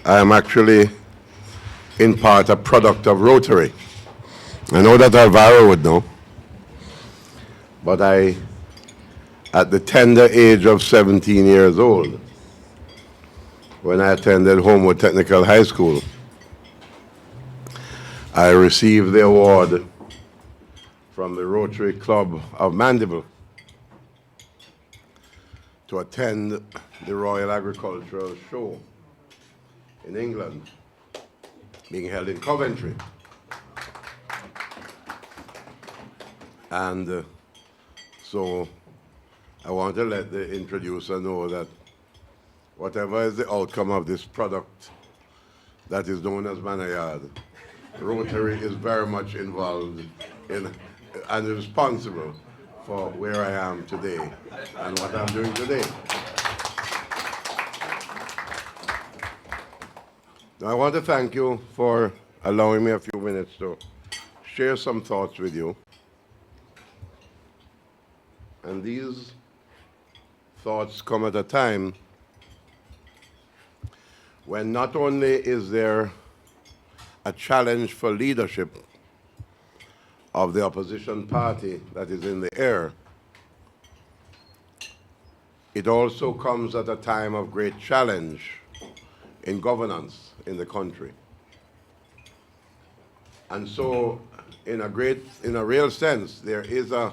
I am actually, in part, a product of Rotary. I know that Alvaro would know, but at the tender age of 17 years old, when I attended Homewood Technical High School, I received the award from the Rotary Club of Mandeville to attend the Royal Agricultural Show in England, being held in Coventry. And so I want to let the introducer know that whatever is the outcome of this product that is known as Manayard, Rotary is very much involved in and responsible for where I am today and what I'm doing today. Now, I want to thank you for allowing me a few minutes to share some thoughts with you. And these thoughts come at a time when not only is there a challenge for leadership of the opposition party that is in the air, it also comes at a time of great challenge in governance in the country. And so, in a real sense, there is a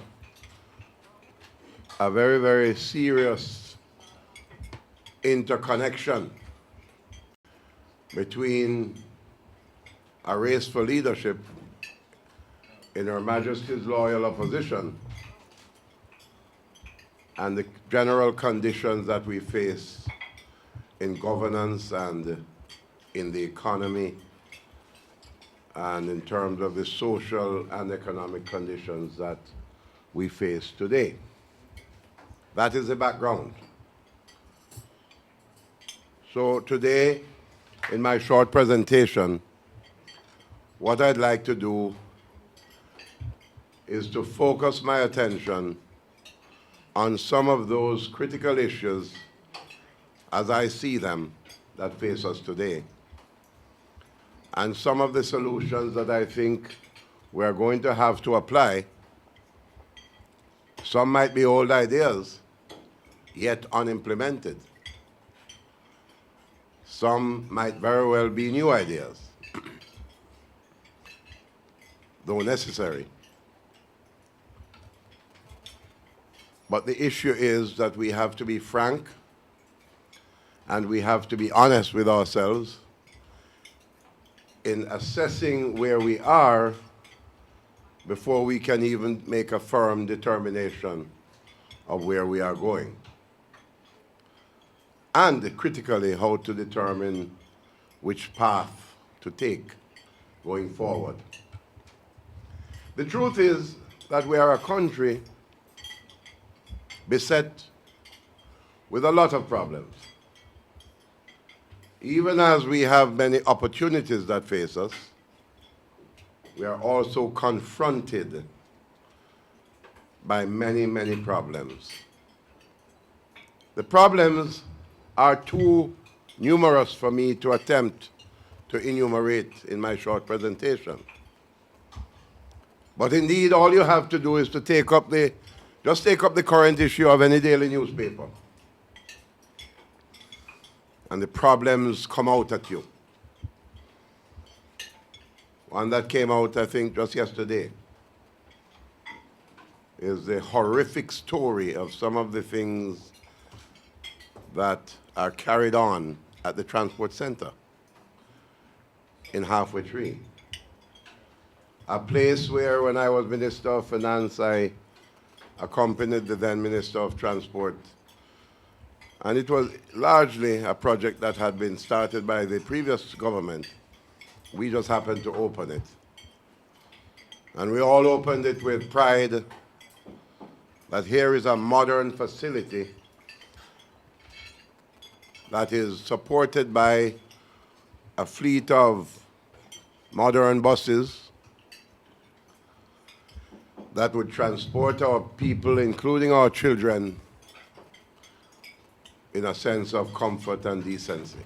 very, very serious interconnection between a race for leadership in Her Majesty's loyal opposition and the general conditions that we face in governance and in the economy and in terms of the social and economic conditions that we face today. That is the background. So today, in my short presentation, what I'd like to do is to focus my attention on some of those critical issues as I see them that face us today, and some of the solutions that I think we're going to have to apply. Some might be old ideas, yet unimplemented. Some might very well be new ideas, though necessary. But the issue is that we have to be frank and we have to be honest with ourselves in assessing where we are before we can even make a firm determination of where we are going. And critically, how to determine which path to take going forward. The truth is that we are a country beset with a lot of problems. Even as we have many opportunities that face us, we are also confronted by many, many problems. The problems are too numerous for me to attempt to enumerate in my short presentation. But indeed, all you have to do is to just take up the current issue of any daily newspaper, and the problems come out at you. One that came out, I think, just yesterday is the horrific story of some of the things that are carried on at the transport center in Halfway Tree. A place where, when I was Minister of Finance, I accompanied the then Minister of Transport. And it was largely a project that had been started by the previous government. We just happened to open it. And we all opened it with pride that here is a modern facility that is supported by a fleet of modern buses that would transport our people, including our children, in a sense of comfort and decency.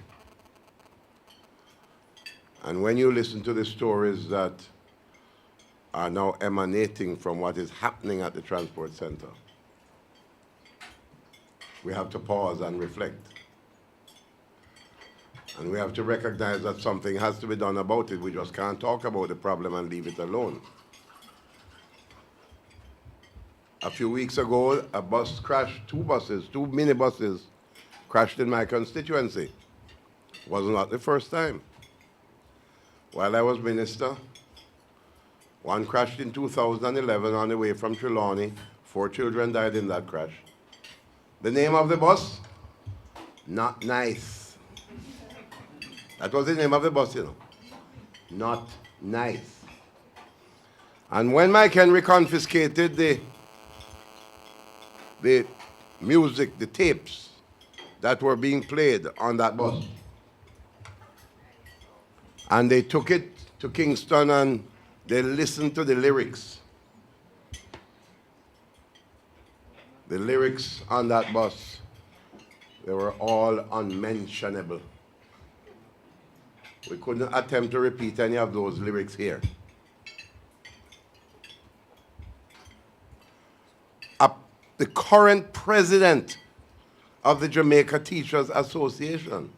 And when you listen to the stories that are now emanating from what is happening at the transport center, we have to pause and reflect. And we have to recognize that something has to be done about it. We just can't talk about the problem and leave it alone. A few weeks ago, a bus crashed, two minibuses crashed in my constituency. Was not the first time. While I was minister, one crashed in 2011 on the way from Trelawney. 4 children died in that crash. The name of the bus? Not Nice. That was the name of the bus, you know. Not Nice. And when Mike Henry confiscated the music, the tapes that were being played on that bus, and they took it to Kingston and they listened to the lyrics. The lyrics on that bus, they were all unmentionable. We couldn't attempt to repeat any of those lyrics here. The current president of the Jamaica Teachers Association,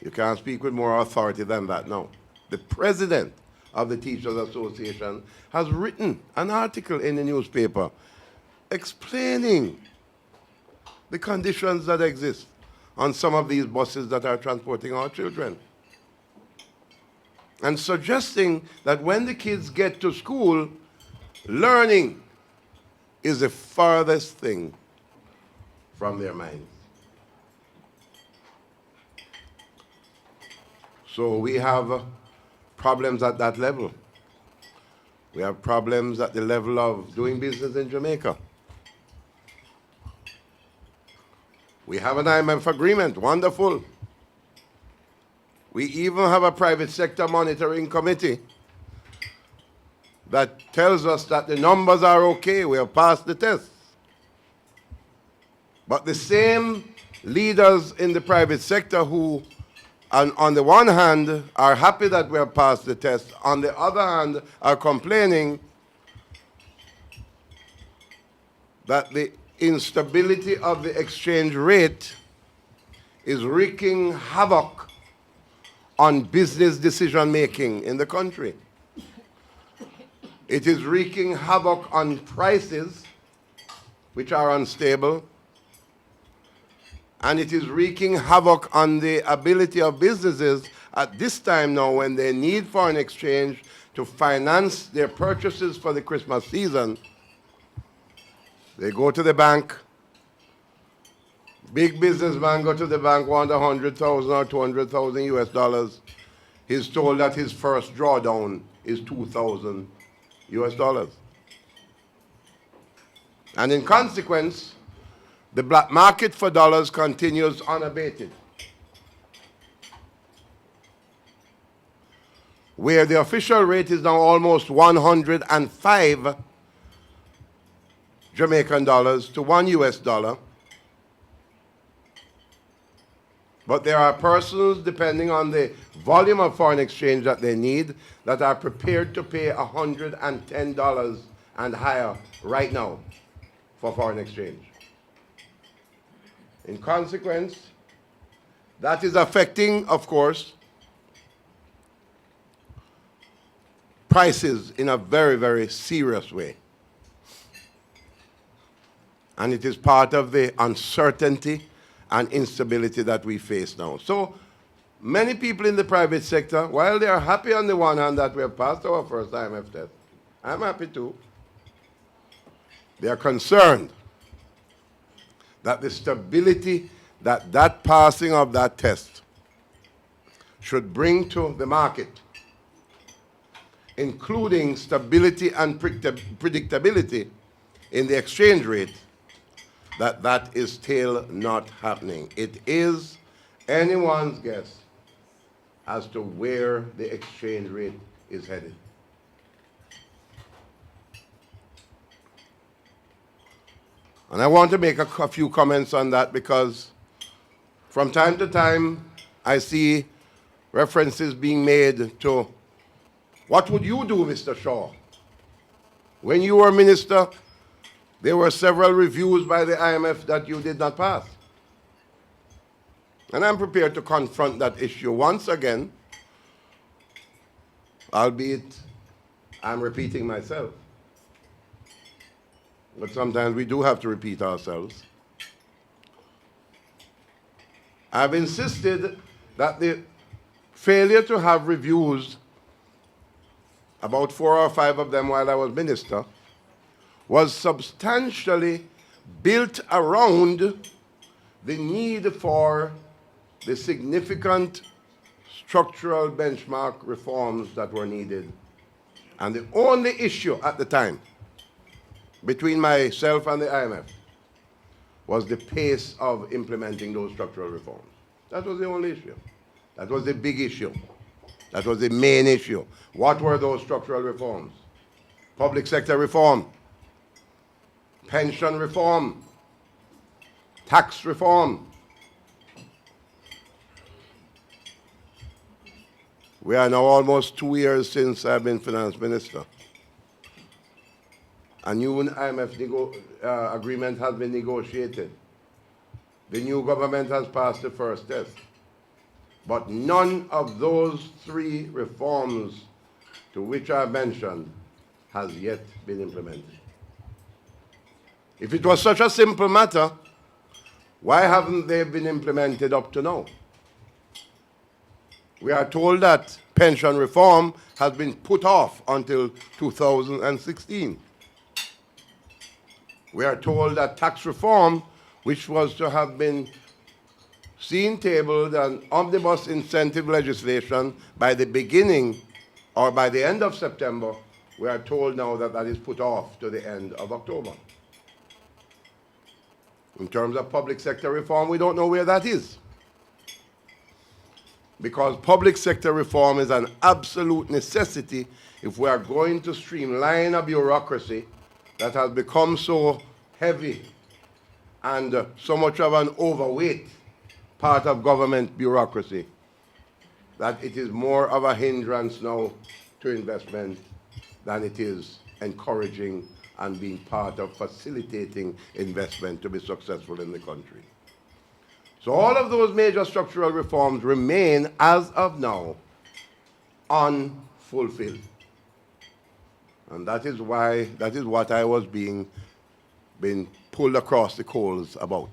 you can't speak with more authority than that now. The president of the Teachers Association has written an article in the newspaper explaining the conditions that exist on some of these buses that are transporting our children, and suggesting that when the kids get to school, learning is the farthest thing from their minds. So we have problems at that level. We have problems at the level of doing business in Jamaica. We have an IMF agreement, wonderful. We even have a private sector monitoring committee that tells us that the numbers are okay, we have passed the test. But the same leaders in the private sector who, on the one hand, are happy that we have passed the test, on the other hand, are complaining that the instability of the exchange rate is wreaking havoc on business decision making in the country. It is wreaking havoc on prices, which are unstable, and it is wreaking havoc on the ability of businesses at this time now, when they need foreign exchange to finance their purchases for the Christmas season. They go to the bank. Big businessman go to the bank, want 100,000 or 200,000 US dollars. He's told that his first drawdown is 2,000 US dollars. And in consequence, the black market for dollars continues unabated. Where the official rate is now almost 105 Jamaican dollars to 1 US dollar. But there are persons, depending on the volume of foreign exchange that they need, that are prepared to pay $110 and higher right now for foreign exchange. In consequence, that is affecting, of course, prices in a very, very serious way. And it is part of the uncertainty and instability that we face now. So many people in the private sector, while they are happy on the one hand that we have passed our first IMF test, I'm happy too, they are concerned that the stability that that passing of that test should bring to the market, including stability and predictability in the exchange rate, that is still not happening. It is anyone's guess as to where the exchange rate is headed. And I want to make a few comments on that, because from time to time I see references being made to what would you do, Mr. Shaw? When you were minister, there were several reviews by the IMF that you did not pass. And I'm prepared to confront that issue once again, albeit I'm repeating myself. But sometimes we do have to repeat ourselves. I've insisted that the failure to have reviews, about 4 or 5 of them while I was minister, was substantially built around the need for the significant structural benchmark reforms that were needed. And the only issue at the time between myself and the IMF was the pace of implementing those structural reforms. That was the only issue. That was the big issue. That was the main issue. What were those structural reforms? Public sector reform, pension reform, tax reform. We are now almost 2 years since I've been finance minister. A new IMF agreement has been negotiated. The new government has passed the first test. But none of those 3 reforms to which I mentioned has yet been implemented. If it was such a simple matter, why haven't they been implemented up to now? We are told that pension reform has been put off until 2016. We are told that tax reform, which was to have been seen tabled and omnibus incentive legislation by the beginning or by the end of September, we are told now that that is put off to the end of October. In terms of public sector reform, we don't know where that is. Because public sector reform is an absolute necessity if we are going to streamline a bureaucracy that has become so heavy and so much of an overweight part of government bureaucracy that it is more of a hindrance now to investment than it is encouraging and being part of facilitating investment to be successful in the country. So all of those major structural reforms remain, as of now, unfulfilled. And that is what I was being pulled across the coals about.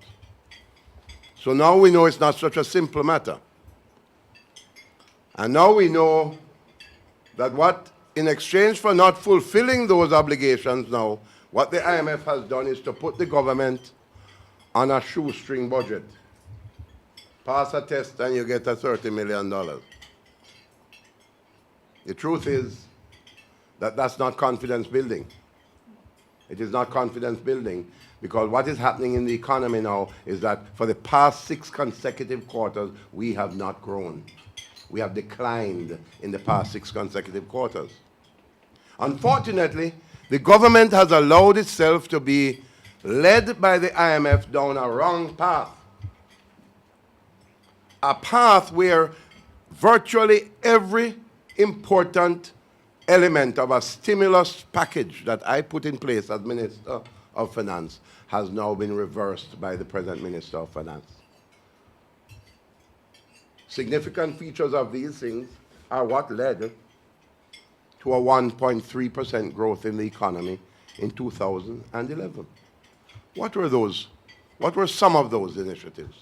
So now we know it's not such a simple matter. And now we know that what, in exchange for not fulfilling those obligations now, what the IMF has done is to put the government on a shoestring budget. Pass a test and you get a $30 million. The truth is that that's not confidence building. It is not confidence building because what is happening in the economy now is that for the past 6 consecutive quarters, we have not grown. We have declined in the past 6 consecutive quarters. Unfortunately, the government has allowed itself to be led by the IMF down a wrong path. A path where virtually every important element of a stimulus package that I put in place as Minister of Finance has now been reversed by the present Minister of Finance. Significant features of these things are what led to a 1.3% growth in the economy in 2011. What were those? What were some of those initiatives?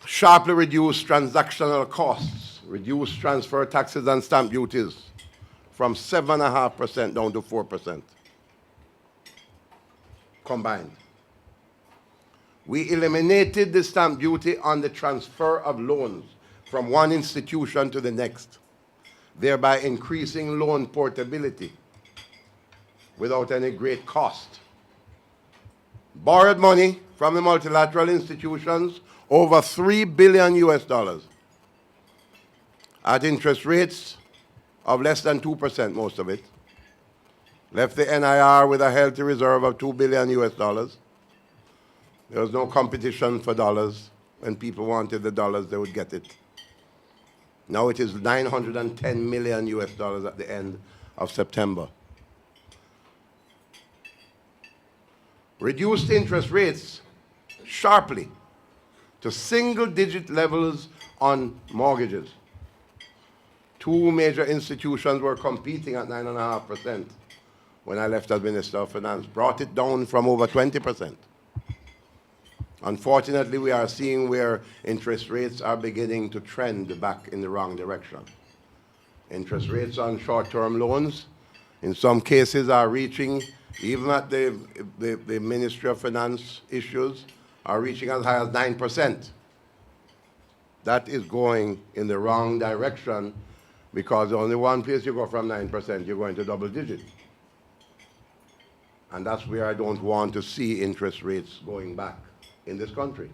Sharply reduced transactional costs, reduced transfer taxes and stamp duties from 7.5% down to 4% combined. We eliminated the stamp duty on the transfer of loans from one institution to the next, thereby increasing loan portability without any great cost. Borrowed money from the multilateral institutions, over $3 billion US, at interest rates of less than 2%, most of it. Left the NIR with a healthy reserve of $2 billion US. There was no competition for dollars. When people wanted the dollars, they would get it. Now it is 910 million US dollars at the end of September. Reduced interest rates sharply to single-digit levels on mortgages. Two major institutions were competing at 9.5% when I left as Minister of Finance, brought it down from over 20%. Unfortunately, we are seeing where interest rates are beginning to trend back in the wrong direction. Interest rates on short-term loans, in some cases, are reaching, even at the Ministry of Finance issues, are reaching as high as 9%. That is going in the wrong direction, because only one place you go from 9%, you're going to double digits. And that's where I don't want to see interest rates going back in this country.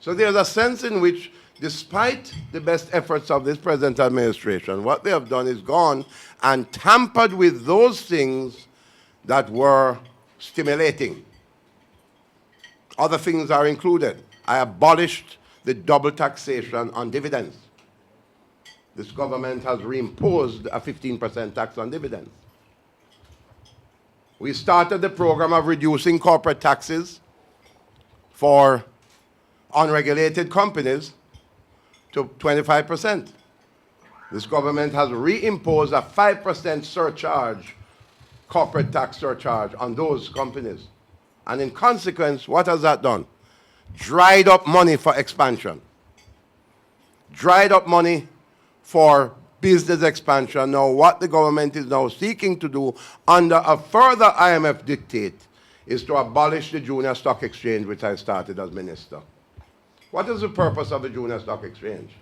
So there's a sense in which, despite the best efforts of this present administration, what they have done is gone and tampered with those things that were stimulating. Other things are included. I abolished the double taxation on dividends. This government has reimposed a 15% tax on dividends. We started the program of reducing corporate taxes for unregulated companies to 25%. This government has reimposed a 5% surcharge, corporate tax surcharge on those companies. And in consequence, what has that done? Dried up money for expansion. Dried up money for business expansion. Now, what the government is now seeking to do under a further IMF dictate is to abolish the junior stock exchange, which I started as minister. What is the purpose of the junior stock exchange?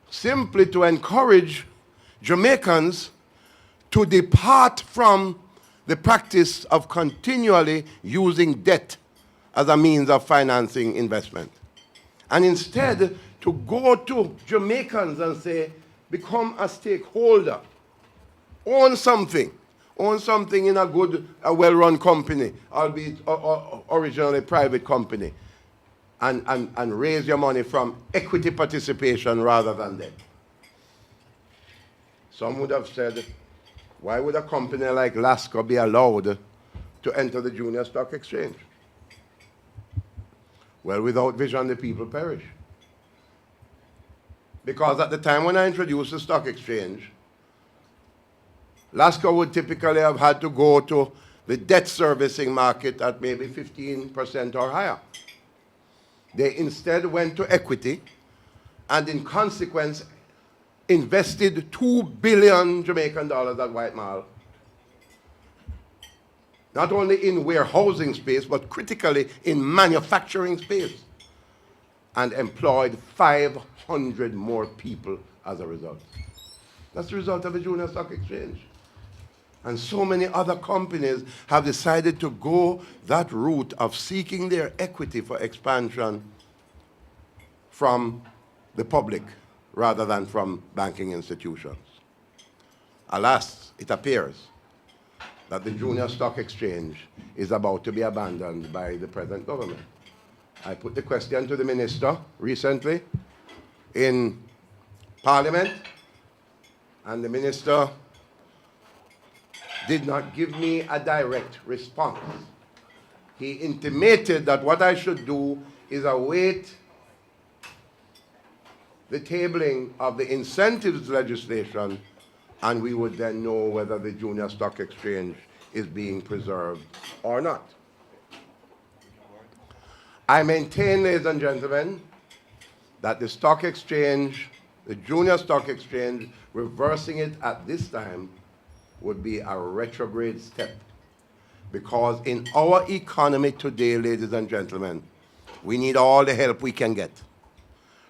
Simply to encourage Jamaicans to depart from the practice of continually using debt as a means of financing investment. And instead, to go to Jamaicans and say, become a stakeholder, own something in a good, a well-run company, albeit originally private company, and raise your money from equity participation rather than debt. Some would have said, why would a company like Lasco be allowed to enter the junior stock exchange? Well, without vision, the people perish. Because at the time when I introduced the stock exchange, Lasco would typically have had to go to the debt servicing market at maybe 15% or higher. They instead went to equity and in consequence invested 2 billion Jamaican dollars at Whitemall, not only in warehousing space, but critically in manufacturing space, and employed 500 more people as a result. That's the result of the junior stock exchange. And so many other companies have decided to go that route of seeking their equity for expansion from the public rather than from banking institutions. Alas, it appears that the junior stock exchange is about to be abandoned by the present government. I put the question to the minister recently in Parliament, and the minister did not give me a direct response. He intimated that what I should do is await the tabling of the incentives legislation, and we would then know whether the junior stock exchange is being preserved or not. I maintain, ladies and gentlemen, that the stock exchange, the junior stock exchange, reversing it at this time would be a retrograde step. Because in our economy today, ladies and gentlemen, we need all the help we can get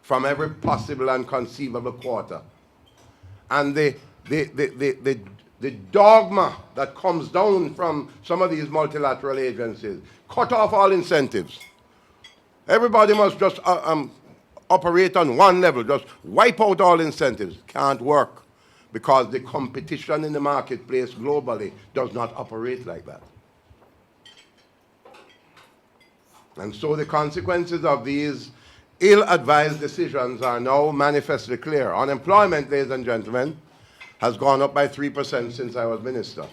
from every possible and conceivable quarter. And the dogma that comes down from some of these multilateral agencies, cut off all incentives. Everybody must just operate on one level, just wipe out all incentives. Can't work, because the competition in the marketplace globally does not operate like that. And so the consequences of these ill-advised decisions are now manifestly clear. Unemployment, ladies and gentlemen, has gone up by 3% since I was minister.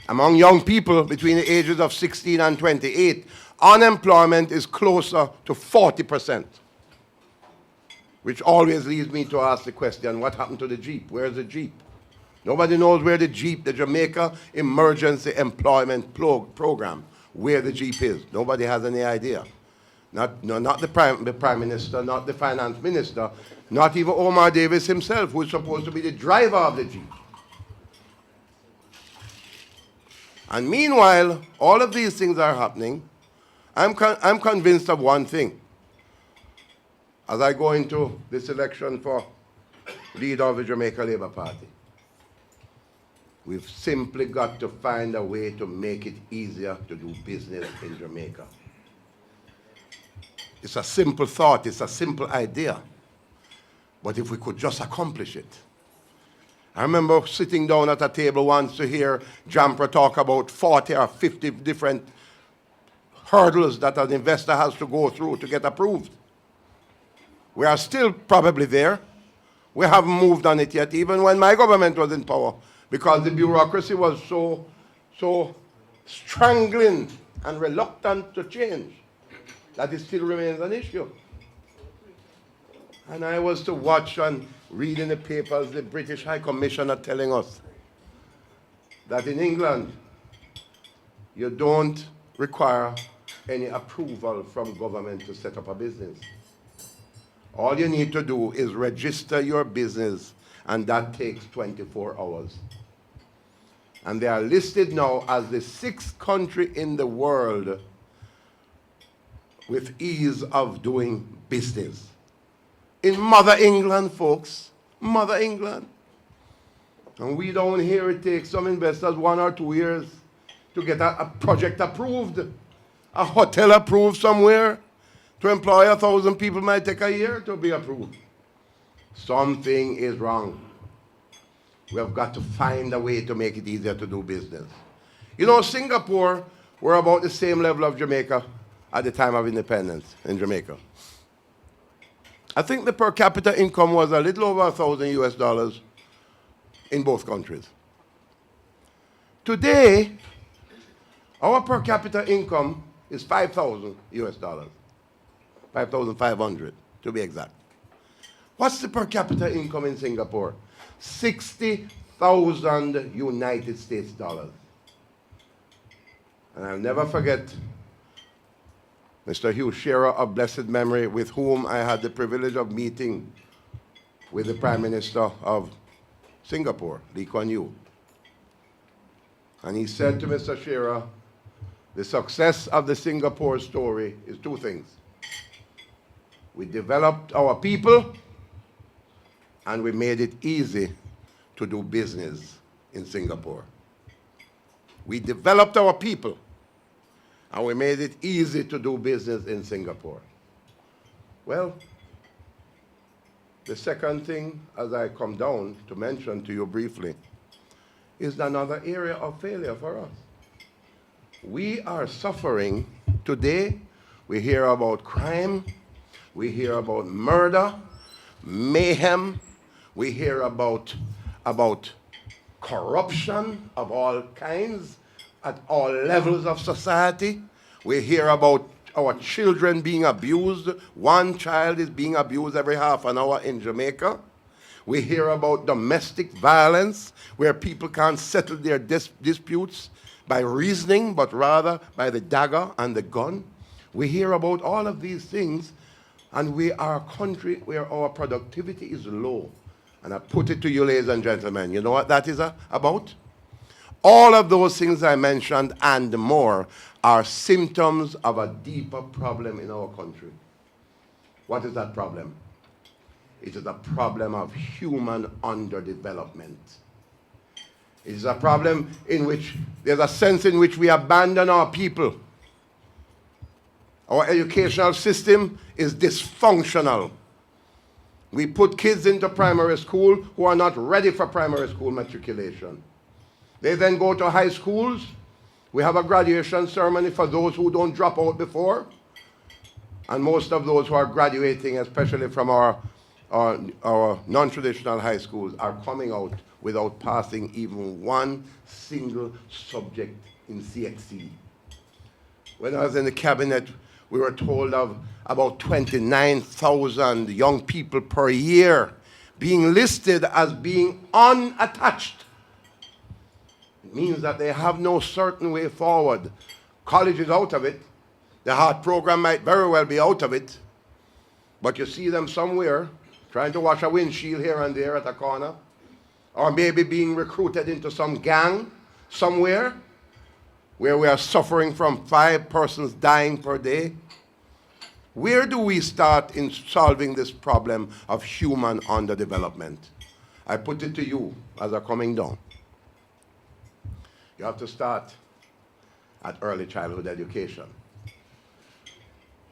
Among young people between the ages of 16 and 28, unemployment is closer to 40%, which always leads me to ask the question, what happened to the Jeep? Where's the Jeep? Nobody knows where the Jeep, the Jamaica Emergency Employment Program, where the Jeep is. Nobody has any idea. Not the Prime Minister, not the Finance Minister, not even Omar Davis himself, who is supposed to be the driver of the Jeep. And meanwhile, all of these things are happening. I'm convinced of one thing. As I go into this election for leader of the Jamaica Labour Party, we've simply got to find a way to make it easier to do business in Jamaica. It's a simple thought, it's a simple idea. But if we could just accomplish it. I remember sitting down at a table once to hear Jampra talk about 40 or 50 different hurdles that an investor has to go through to get approved. We are still probably there. We haven't moved on it yet, even when my government was in power, because the bureaucracy was so strangling and reluctant to change that it still remains an issue. And I was to watch and read in the papers the British High Commissioner telling us that in England, you don't require any approval from government to set up a business. All you need to do is register your business, and that takes 24 hours. And they are listed now as the 6th country in the world with ease of doing business. In Mother England, folks, Mother England. And we down here, it takes some investors 1 or 2 years to get a project approved. A hotel approved somewhere. To employ 1,000 people might take a year to be approved. Something is wrong. We have got to find a way to make it easier to do business. You know, Singapore were about the same level of Jamaica at the time of independence in Jamaica. I think the per capita income was a little over $1,000 in both countries. Today, our per capita income is $5,000, 5,500 to be exact. What's the per capita income in Singapore? 60,000 United States dollars. And I'll never forget Mr. Hugh Shearer of blessed memory, with whom I had the privilege of meeting with the Prime Minister of Singapore, Lee Kuan Yew. And he said to Mr. Shearer, the success of the Singapore story is 2 things. We developed our people, and we made it easy to do business in Singapore. We developed our people, and we made it easy to do business in Singapore. Well, the second thing, as I come down to mention to you briefly, is another area of failure for us. We are suffering today. We hear about crime. We hear about murder, mayhem. We hear about corruption of all kinds at all levels of society. We hear about our children being abused. 1 child is being abused every half an hour in Jamaica. We hear about domestic violence, where people can't settle their disputes by reasoning, but rather by the dagger and the gun. We hear about all of these things, and we are a country where our productivity is low. And I put it to you, ladies and gentlemen, you know what that is about? All of those things I mentioned and more are symptoms of a deeper problem in our country. What is that problem? It is a problem of human underdevelopment. It is a problem in which there's a sense in which we abandon our people. Our educational system is dysfunctional. We put kids into primary school who are not ready for primary school matriculation. They then go to high schools. We have a graduation ceremony for those who don't drop out before. And most of those who are graduating, especially from our non-traditional high schools, are coming out without passing even one single subject in CXC. When I was in the cabinet, we were told of about 29,000 young people per year being listed as being unattached. It means that they have no certain way forward. College is out of it. The heart program might very well be out of it. But you see them somewhere trying to wash a windshield here and there at a corner, or maybe being recruited into some gang somewhere where we are suffering from 5 persons dying per day. Where do we start in solving this problem of human underdevelopment? I put it to you as I'm coming down. You have to start at early childhood education.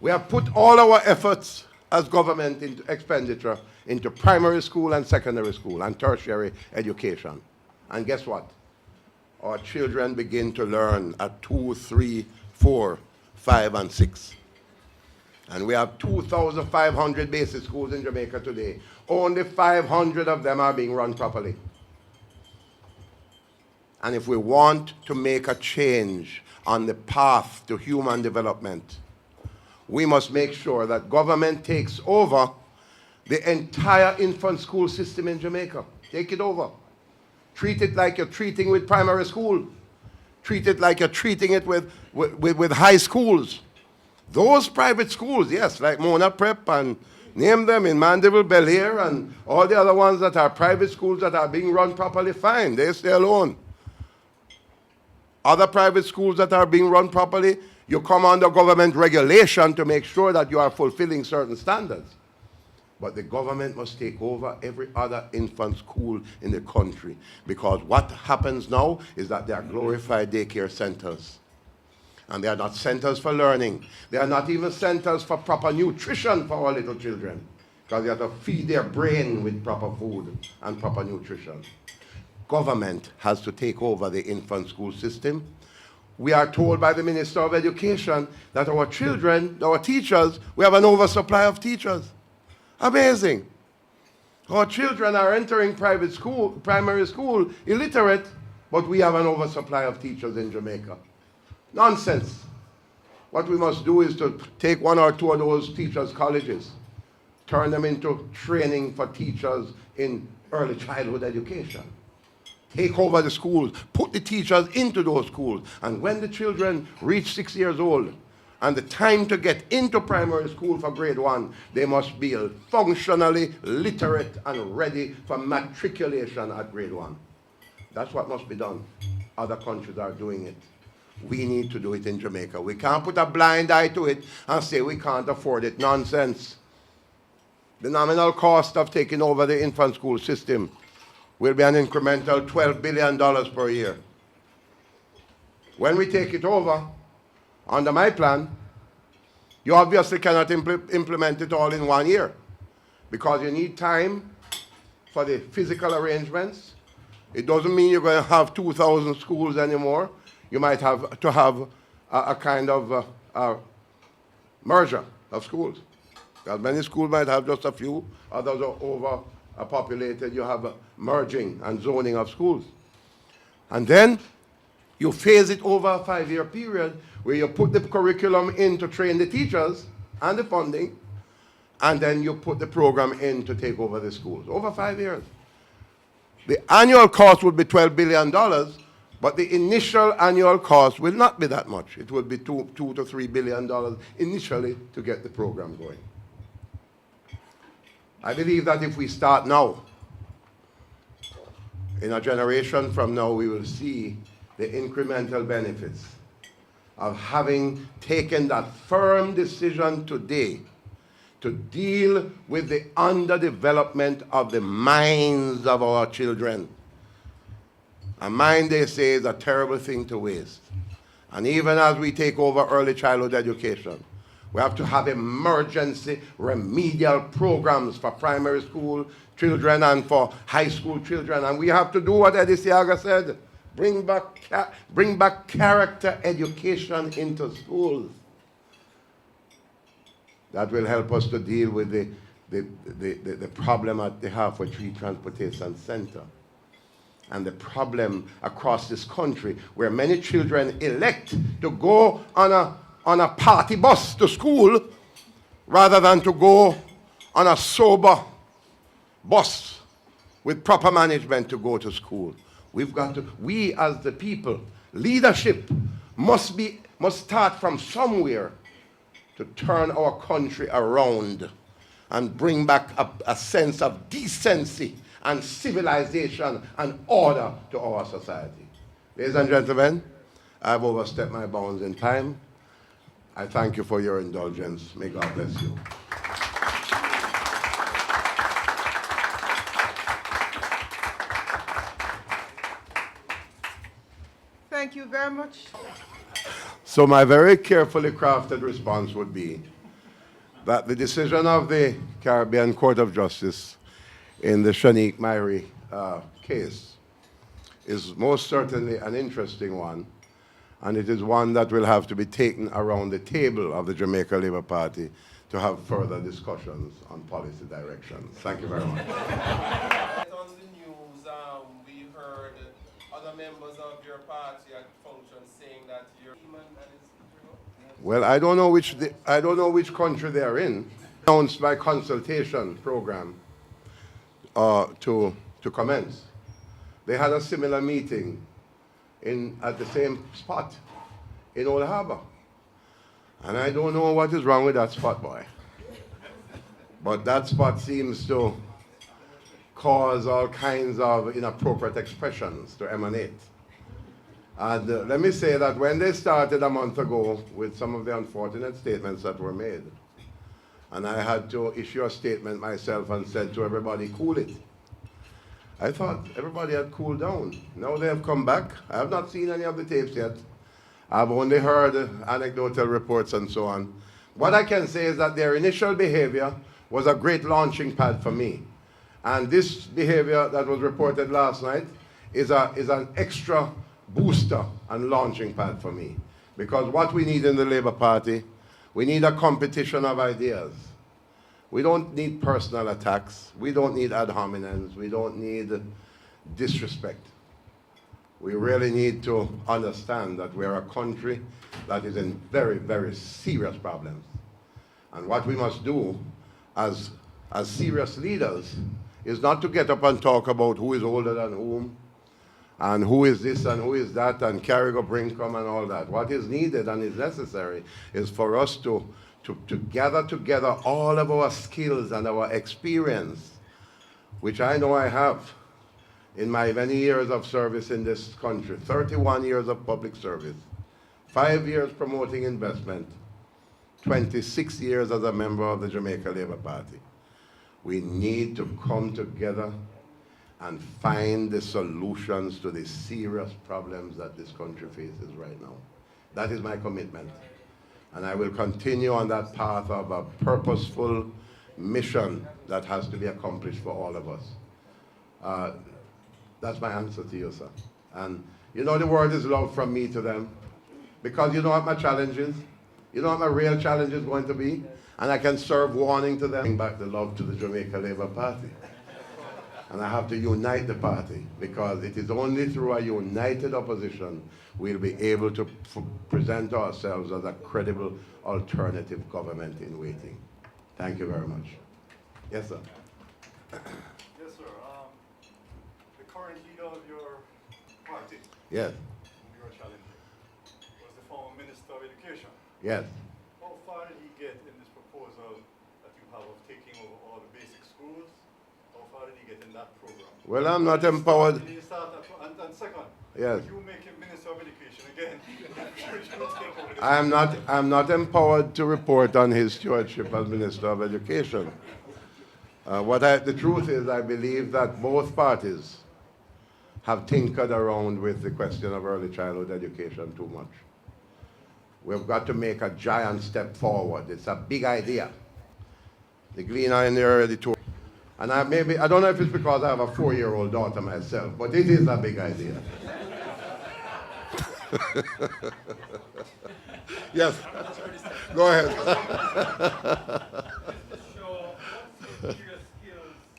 We have put all our efforts as government into expenditure into primary school and secondary school and tertiary education. And guess what? Our children begin to learn at 2, 3, 4, 5, and 6. And we have 2,500 basic schools in Jamaica today. Only 500 of them are being run properly. And if we want to make a change on the path to human development, we must make sure that government takes over the entire infant school system in Jamaica. Take it over. Treat it like you're treating with primary school. Treat it like you're treating it with high schools. Those private schools, yes, like Mona Prep and name them in Mandeville, Bel Air, and all the other ones that are private schools that are being run properly, fine, they stay alone. Other private schools that are being run properly, you come under government regulation to make sure that you are fulfilling certain standards. But the government must take over every other infant school in the country, because what happens now is that they are glorified daycare centers. And they are not centers for learning. They are not even centers for proper nutrition for our little children, because you have to feed their brain with proper food and proper nutrition. Government has to take over the infant school system. We are told by the Minister of Education that our children, our teachers, we have an oversupply of teachers. Amazing. Our children are entering private school, primary school, illiterate, but we have an oversupply of teachers in Jamaica. Nonsense. What we must do is to take 1 or 2 of those teachers' colleges, turn them into training for teachers in early childhood education. Take over the schools, put the teachers into those schools, and when the children reach 6 years old, and the time to get into primary school for grade 1, they must be functionally literate and ready for matriculation at grade 1. That's what must be done. Other countries are doing it. We need to do it in Jamaica. We can't put a blind eye to it and say we can't afford it. Nonsense. The nominal cost of taking over the infant school system will be an incremental $12 billion per year. When we take it over, under my plan, you obviously cannot implement it all in 1 year, because you need time for the physical arrangements. It doesn't mean you're going to have 2,000 schools anymore. You might have to have a kind of merger of schools. Because many schools might have just a few, others are overpopulated. You have a merging and zoning of schools. And then you phase it over a 5-year period where you put the curriculum in to train the teachers and the funding, and then you put the program in to take over the schools. Over 5 years. The annual cost would be $12 billion, but the initial annual cost will not be that much. It will be $2 to $3 billion initially to get the program going. I believe that if we start now, in a generation from now, we will see the incremental benefits of having taken that firm decision today to deal with the underdevelopment of the minds of our children. A mind, they say, is a terrible thing to waste. And even as we take over early childhood education, we have to have emergency remedial programs for primary school children and for high school children. And we have to do what Eddie Siaga said, bring back character education into schools. that will help us to deal with the problem at the Halfway Tree Transportation Center and the problem across this country where many children elect to go on a party bus to school rather than to go on a sober bus with proper management to go to school. We as the people, leadership must start from somewhere to turn our country around and bring back a sense of decency and civilization and order to our society. Ladies and gentlemen, I've overstepped my bounds in time. I thank you for your indulgence. May God bless you. Thank you very much. So my very carefully crafted response would be that the decision of the Caribbean Court of Justice in the Shanique Myrie case is most certainly an interesting one, and it is one that will have to be taken around the table of the Jamaica Labour Party to have further discussions on policy directions. Thank you very much. On the news, we heard other members of your party at functions saying that you're well, I don't know which country they are in. Announced my consultation program to commence. They had a similar meeting at the same spot in Old Harbor. And I don't know what is wrong with that spot, boy. But that spot seems to cause all kinds of inappropriate expressions to emanate. And let me say that when they started a month ago with some of the unfortunate statements that were made, and I had to issue a statement myself and said to everybody, cool it. I thought everybody had cooled down. Now they have come back. I have not seen any of the tapes yet. I've only heard anecdotal reports and so on. What I can say is that their initial behavior was a great launching pad for me. And this behavior that was reported last night is an extra booster and launching pad for me. Because what we need in the Labour Party, we need a competition of ideas. We don't need personal attacks. We don't need ad hominems. We don't need disrespect. We really need to understand that we're a country that is in very, very serious problems. And what we must do as serious leaders is not to get up and talk about who is older than whom, and who is this and who is that, and Carrigo Brinkham and all that. What is needed and is necessary is for us to gather together all of our skills and our experience, which I know I have in my many years of service in this country, 31 years of public service, 5 years promoting investment, 26 years as a member of the Jamaica Labour Party. We need to come together and find the solutions to the serious problems that this country faces right now. That is my commitment. And I will continue on that path of a purposeful mission that has to be accomplished for all of us. That's my answer to you, sir. And you know the word is love from me to them. Because you know what my challenge is? You know what my real challenge is going to be? And I can serve warning to them. Bring back the love to the Jamaica Labour Party. And I have to unite the party, because it is only through a united opposition we'll be able to present ourselves as a credible alternative government in waiting. Thank you very much. Yes, sir. Yes, sir. The current leader of your party, Yes. whom you are challenging, was the former Minister of Education. Yes. How far did he get in this proposal that you have of taking over all the basic schools? How far did he get in that program? Well, I'm not empowered. Did he start that, and second, Yes. if you make him Minister of Education again, should you take over this? I'm not empowered to report on his stewardship as Minister of Education. The truth is, I believe that both parties have tinkered around with the question of early childhood education too much. We've got to make a giant step forward. It's a big idea. The Gleaner in the early tour. And I don't know if it's because I have a 4-year-old daughter myself, but it is a big idea. Yes. Go ahead.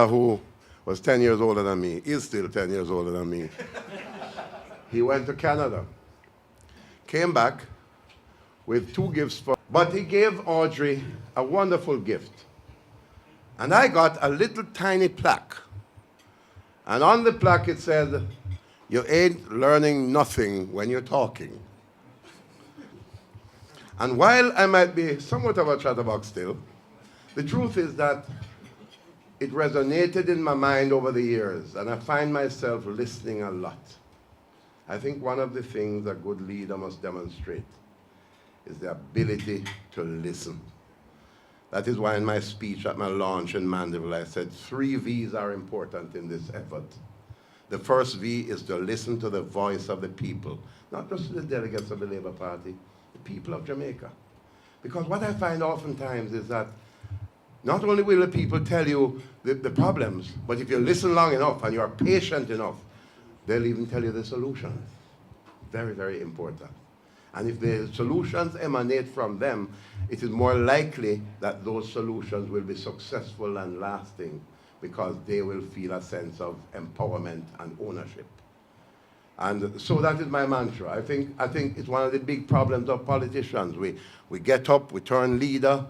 Who was 10 years older than me, is still 10 years older than me. He went to Canada, came back with 2 gifts but he gave Audrey a wonderful gift. And I got a little tiny plaque. And on the plaque it said, "You ain't learning nothing when you're talking." And while I might be somewhat of a chatterbox still, the truth is that it resonated in my mind over the years, and I find myself listening a lot. I think one of the things a good leader must demonstrate is the ability to listen. That is why in my speech at my launch in Mandeville, I said 3 V's are important in this effort. The first V is to listen to the voice of the people, not just the delegates of the Labour Party, the people of Jamaica. Because what I find oftentimes is that not only will the people tell you the problems, but if you listen long enough and you are patient enough, they'll even tell you the solutions. Very, very important. And if the solutions emanate from them, it is more likely that those solutions will be successful and lasting because they will feel a sense of empowerment and ownership. And so that is my mantra. I think it's one of the big problems of politicians. We get up, we turn leader,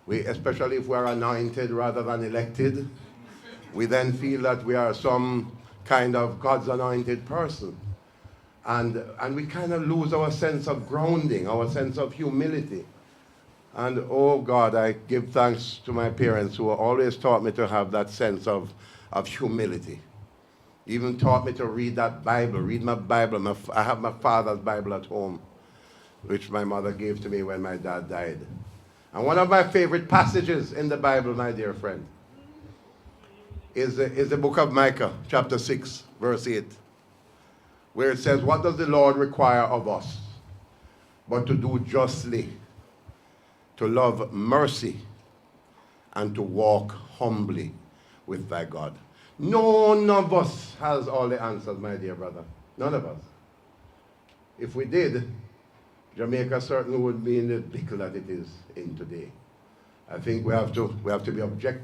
especially if we're anointed rather than elected, we then feel that we are some kind of God's anointed person. And we kind of lose our sense of grounding, our sense of humility. And oh God, I give thanks to my parents who always taught me to have that sense of humility. Even taught me to read that Bible, read my Bible. I have my father's Bible at home, which my mother gave to me when my dad died. And one of my favorite passages in the Bible, my dear friend, is the book of Micah, chapter 6, verse 8. Where it says, "What does the Lord require of us? But to do justly, to love mercy, and to walk humbly with thy God." None of us has all the answers, my dear brother. None of us. If we did, Jamaica certainly would be in the pickle that it is in today. I think we have to be objective.